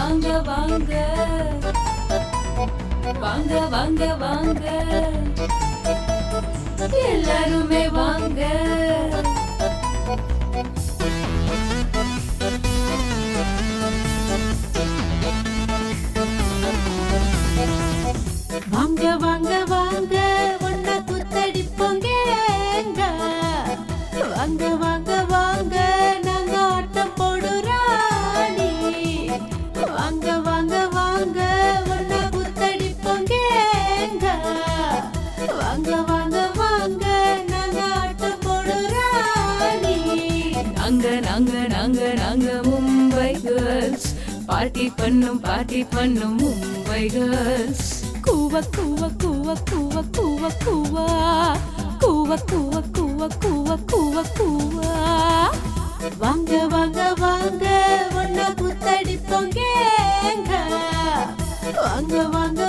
வாங்க வாங்க வாங்க வாங்க வாங்க எல்லாருமே வாங்க. வாங்க வாங்க வாங்க ஒன்ன குத்தடிப்போங்க. வாங்க வாங்க வாங்க நாங்க ஆட்டம் போடுறாணி. வாங்க வாங்க வாங்க ஒன்ன குத்தடிப்போங்க. வாங்க வாங்க வாங்க நாங்க ஆட்டம் போடுறாணி. நாங்க நாங்க நாங்க நாங்க மும்பை கேர்ள்ஸ், பார்ட்டி பண்ணும் மும்பை கேர்ள்ஸ். கூவ கூவ கூவ கூவ கூவ கூவ கூவ கூவ கூவ கூவ கூவ கூவ. வாங்க வாங்க வாங்க ஒன்ன குத்தடிப்போங்க. வாங்க வாங்க